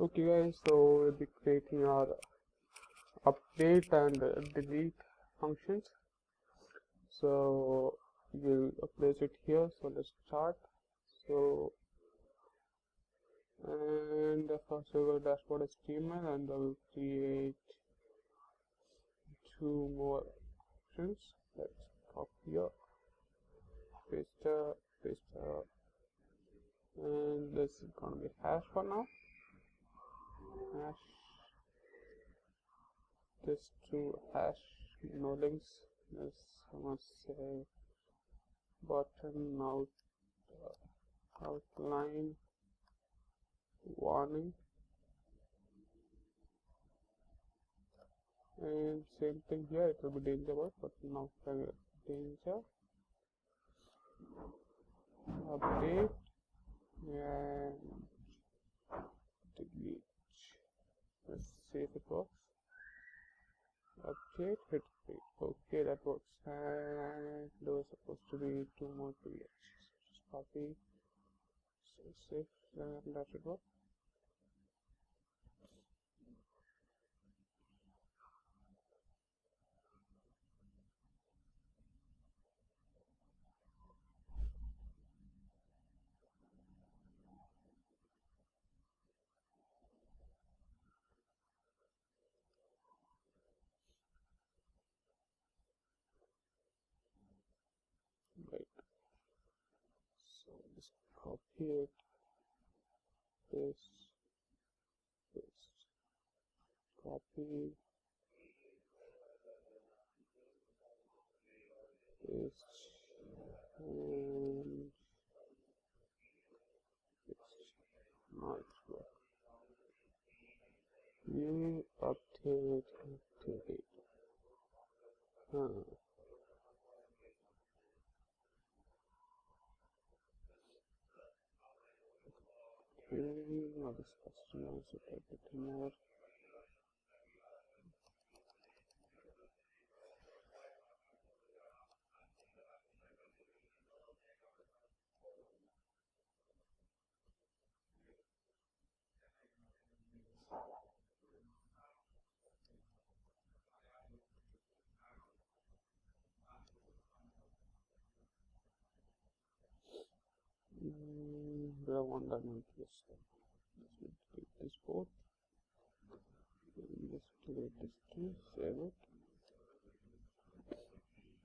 Okay guys, so we'll be creating our update and delete functions. So we'll place it here. So let's start. So and first we will dashboard HTML and we'll create two more options. Let's copy here, paste here, and this is gonna be hash for now. Hash this to hash no links. This I must say button outline warning, and same thing here. It will be danger word, but now danger update and delete. Let's see if it works. Update, hit repeat. Okay, that works. And there was supposed to be two more periods. Just copy, save, and that should work. Right. So just copy it, paste, copy, paste, and paste. Now it's work. New update activate. Now this customer also type it more. The one that went this. Let's delete this both. Just delete this too. Save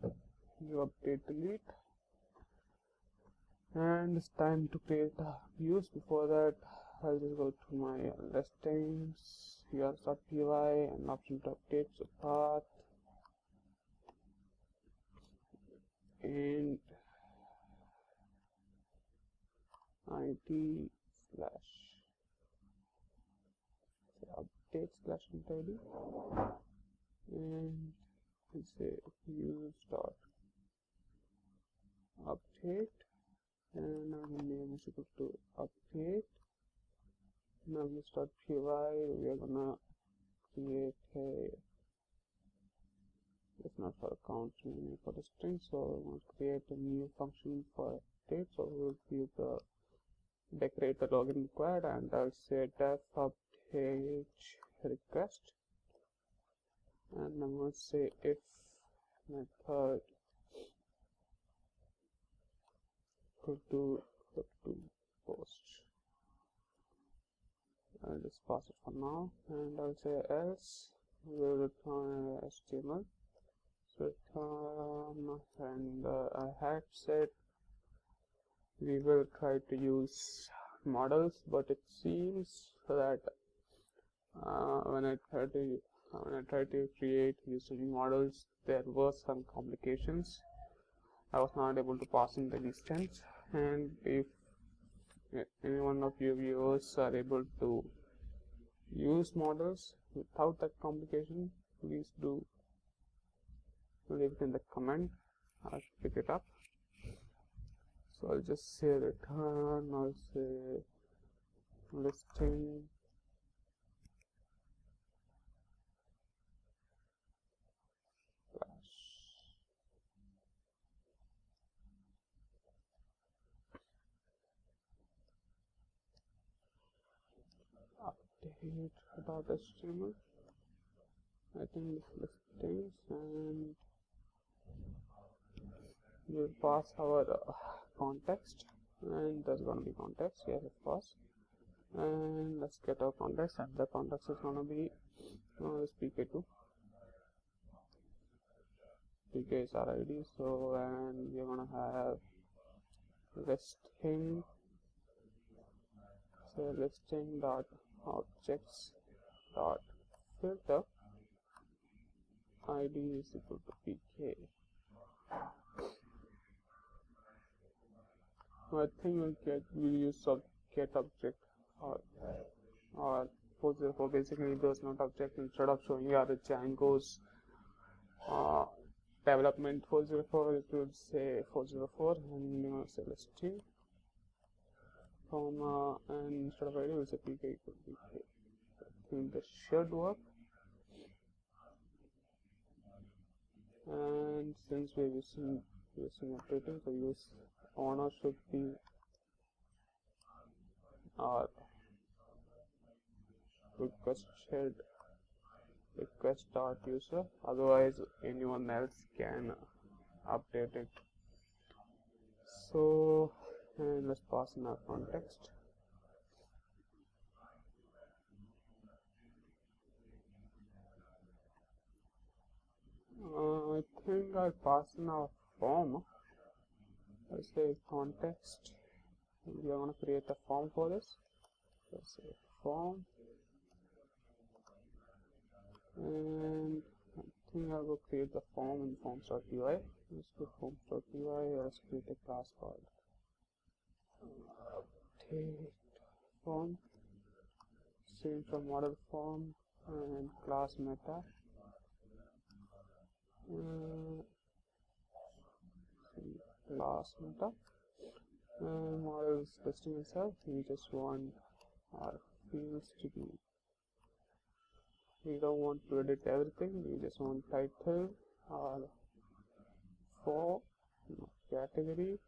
it. New update delete. And it's time to create views. Before that, I'll just go to my listings, here's.py, and option to update the path and id slash update slash id, and we'll say views dot update, and our name is equal to update. Now views.py, we are gonna create a, it's not for accounts, mainly for the string, so we want to create a new function for update. So we will give the decorator login required, and I'll say def update request, and I'm going to say if method to post. I'll just pass it for now, and I'll say else will return HTML. So return, and I had said we will try to use models, but it seems that when I try to create using models, there were some complications. I was not able to pass in the distance, and if any one of you viewers are able to use models without that complication, please do leave it in the comment. I'll pick it up. So I'll just say return, I'll say listing update.html. I think this listings, and we'll pass our context, and there's gonna be context, yes, of course. And let's get our context, and the context is gonna be this pk2. pk is our id, so, and we're gonna have listing, so listing dot objects dot filter id is equal to pk. I think we'll use get object or 404. Basically there's not object. Instead of showing you the Django's development 404, it will say 404, and you say listing comma, and instead of id we'll say pk equal to pk. I think this should work. And since we're using updating, so use owner should be our request dot user, otherwise anyone else can update it. So, and let's pass in our context. I think I'll pass in our form. Let's say context. We are going to create a form for this. Let's say form, and I think I'll go create the form in forms.py. Let's go forms.py. Let's create a class called update form. Same from model form and class meta. Class meta, and model is listing itself. We just want our fields to be, we don't want to edit everything, we just want title or for category,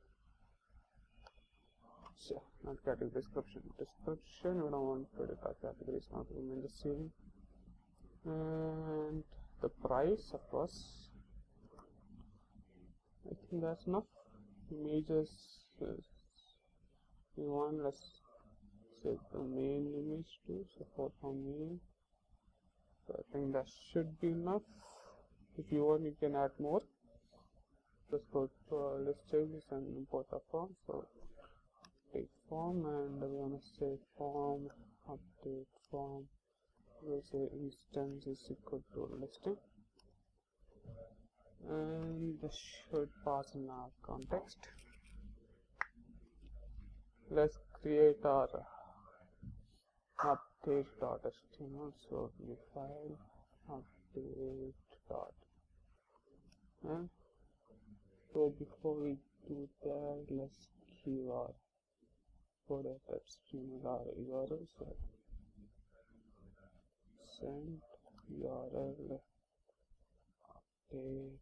so not category, description, we don't want to edit our categories, not remain the same. And the price, of course, I think that's enough. Images, we want, let's set the main image to support from main. So I think that should be enough. If you want, you can add more. Just go to listings and import a form. So take form, and we want to say form update form. We'll say instance is equal to listing, and this should pass in our context. Let's create our update.html. So new file update dot, and so before we do that, let's give our code.html our URL. So send URL update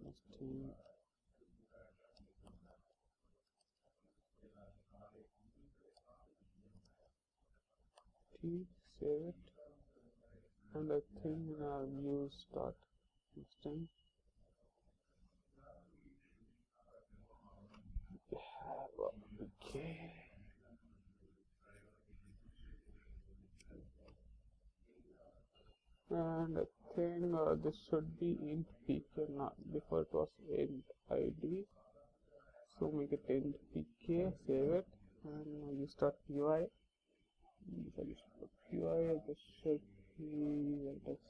listing save it, and I think in our views dot listing we have okay. And I think this should be int pk, not before it was int id, so make it int pk, save it, and use dot py. This should be this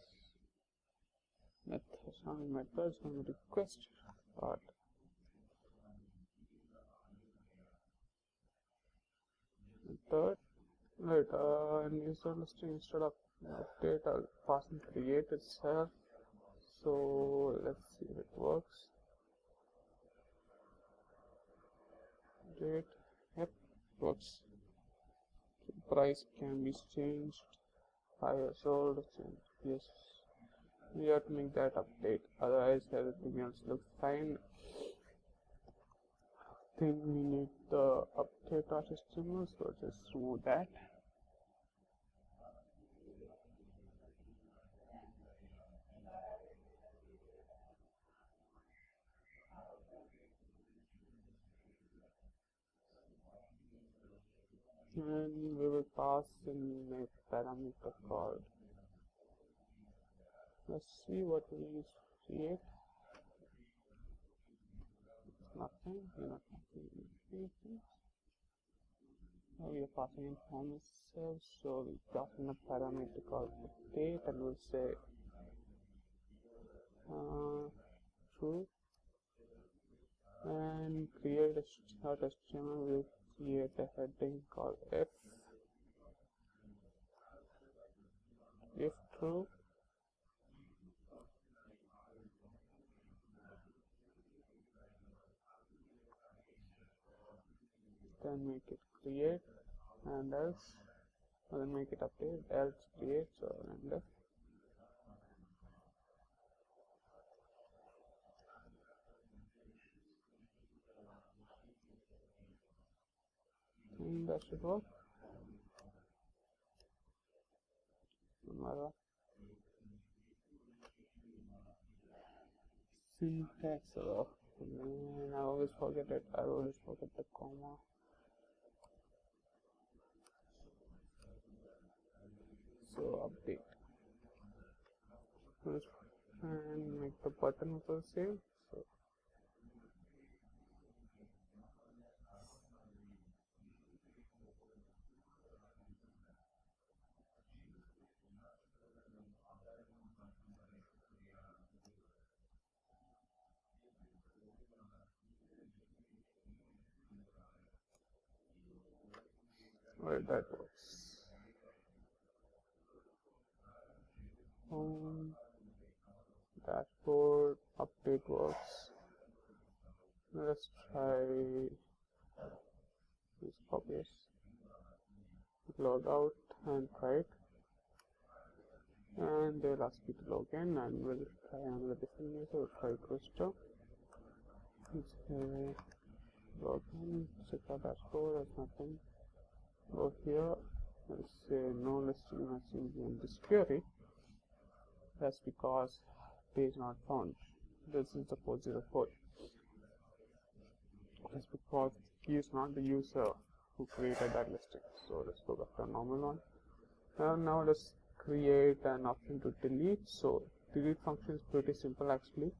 methods on request part. Third, right, and user listing, instead of update, I'll pass in create itself. So let's see if it works. Date, yep, works. Price can be changed, 5 years old, yes, we have to make that update, otherwise everything else looks fine. I think we need the update.html, so just remove that. and we will pass in a parameter called, let's see what we create. It's nothing, we're not anything. Now we are passing in form itself, so we pass in a parameter called update, and we'll say true, and create a short HTML. We'll create a heading called if true, then make it create, and else, then make it update, else create, so and that should work. Syntax, man, I always forget it. I always forget the comma. So update, and make the button also save. So right, that works. Dashboard update works. Let's try this, copy this, log out and try it, and they'll ask you to log in, and we'll try another different user. We'll try Krista. Log in, check our dashboard, there's nothing. Go here, let's say no listing matching in this query. That's because page not found. This is the 404. That's because he is not the user who created that listing. So let's go back to a normal one. Now let's create an option to delete. So delete function is pretty simple actually.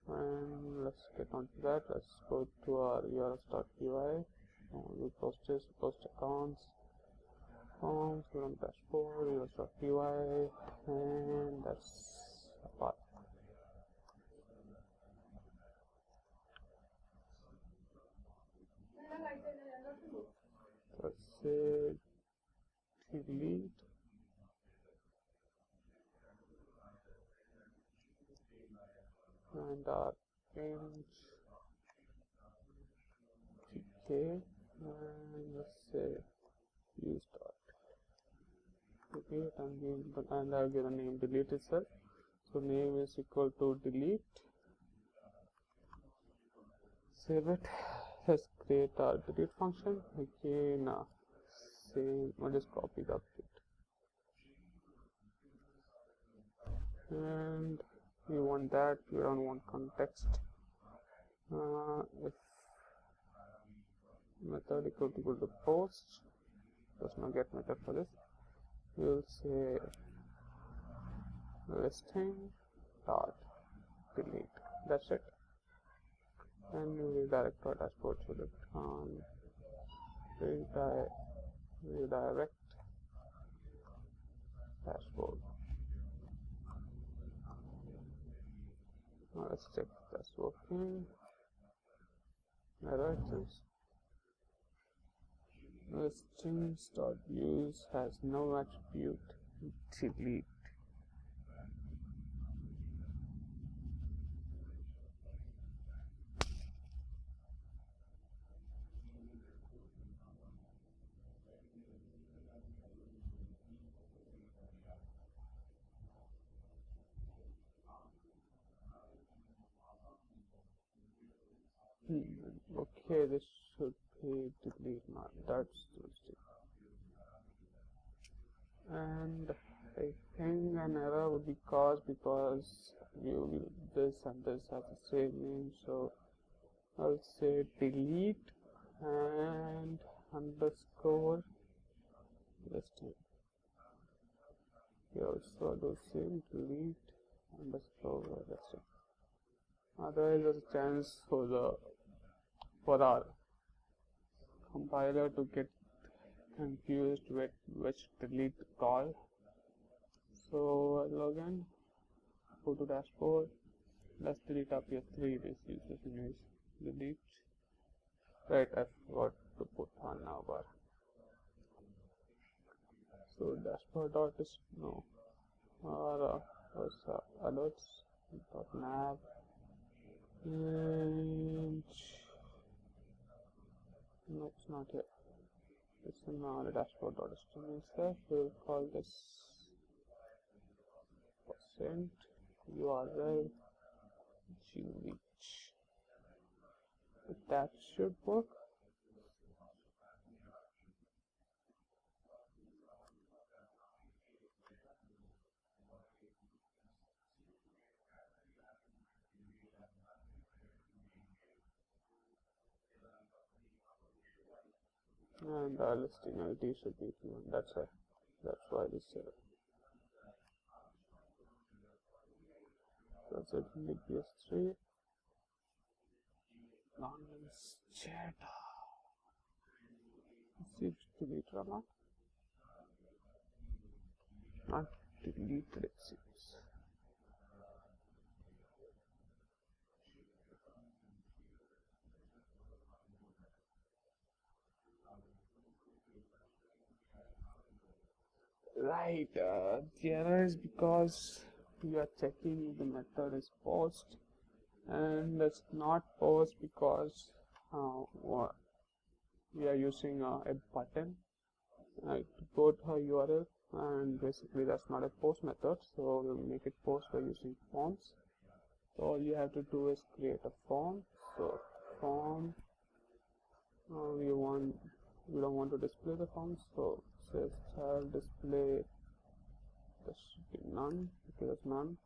And let's get onto that. Let's go to our urls.py. We post this, post accounts, forms, run dashboard, urls.py, and that's a path. Let's say delete, and our int tk, and let's say use dot delete, and I'll give the name delete itself. So name is equal to delete. Save it. Let's create our delete function again. Same. I'll just copy the update, and we want that. We don't want context. If method equal to post, does not get method for this. We'll say listing dot delete. That's it, and we will redirect our dashboard to the redirect dashboard. Now let's check if that's working. Error is listings.use has no attribute delete. Okay, this should be delete now. That's mistake. And I think an error would be caused because this and this have the same name. So I'll say delete and underscore listing. We also do same delete underscore listing. Otherwise, there's a chance for our compiler to get confused with which delete call. So login, go to dashboard. Let's delete up here 3 uses anyways. Delete. Right, I forgot to put on navbar. So dashboard dot is no or alerts dot nav and no, it's not here. It's in the dashboard dot html itself. We'll call this percent url greach. That should work. And the listing ID should be given. That's why this that's it. PS3 logins chat. See if delete or not deleted, it seems. Right, the error is because you are checking if the method is paused, and it's not paused because we are using a button to go to a URL, and basically that's not a post method, so we'll make it post by using forms. So all you have to do is create a form. So form, we don't want to display the form, so says child display, this should be none, okay, that's none,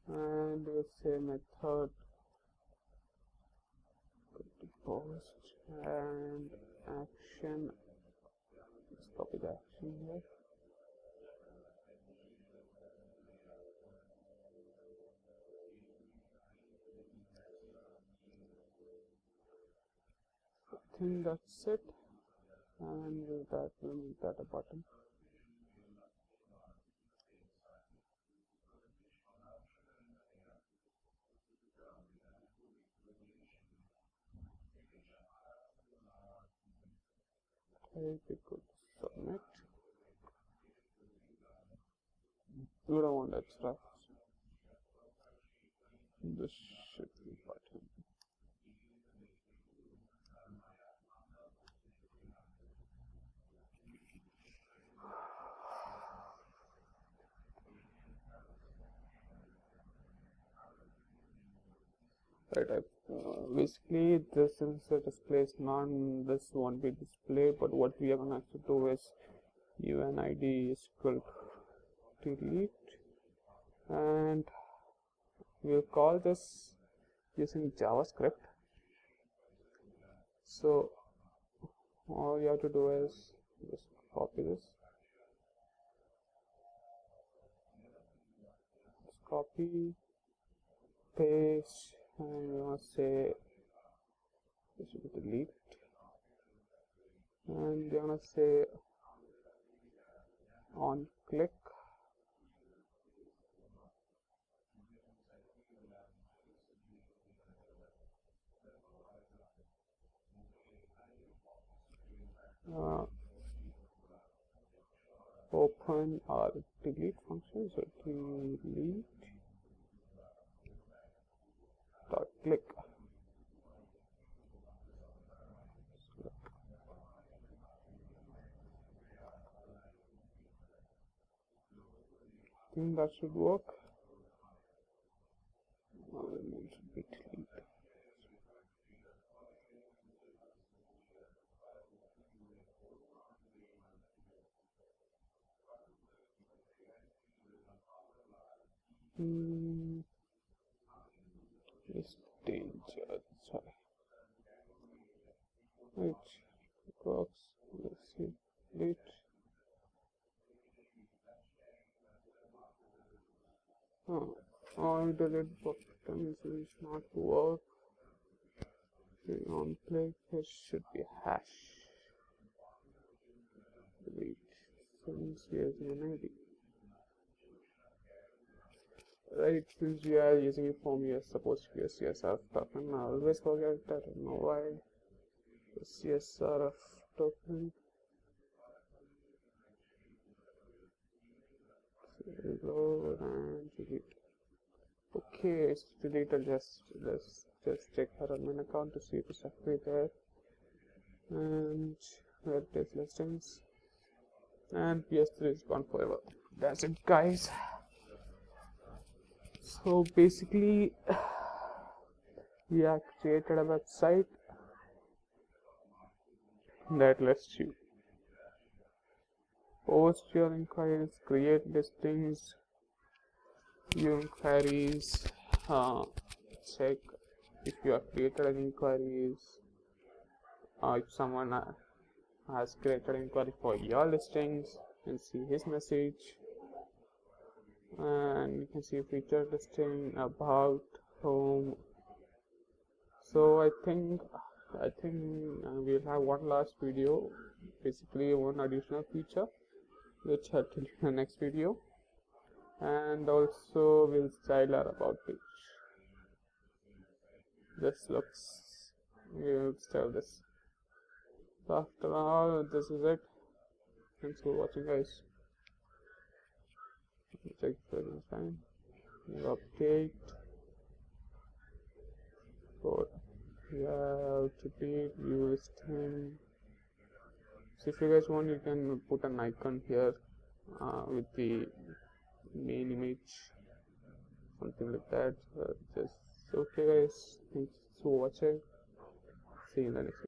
and we'll say method to post and action. Let's copy the action here. I think that's it, and with that we'll make that a button. Okay, we could submit. We don't want extra. This should be button. Right, basically this is a displays none, this won't be displayed, but what we are going to do is unid is equal to delete, and we'll call this using JavaScript. So all you have to do is just copy this, copy, paste, and we want to say this should be delete, and we're going to say on click open our delete function, so delete dot click. I think that should work. It should be delete. It's danger. Sorry. Right, box. Let's see. Delete. All delete buttons is not work. On play, it should be hash. Delete. Since we are using an ID. Right, since we are using a form, we are supposed to use CSRF token. I always forget that. I don't know why. The CSRF token. So we go and delete. Okay, it's deleted. Just check her admin account to see if it's actually there. And where it is listings. And PS3 is gone forever. That's it, guys. So basically, we have created a website that lets you post your inquiries, create listings, view inquiries, check if you have created any inquiries, if someone has created inquiry for your listings, and see his message, and you can see featured listing, about, home. So I think we'll have one last video, basically one additional feature, which I'll tell you in the next video, and also we'll style our about page. We'll style this. So after all, this is it. Thanks for watching, guys. Check for the time. Update. For to be view listing. So if you guys want, you can put an icon here with the main image, something like that. Just okay, guys. Thanks for watching. See you in the next video.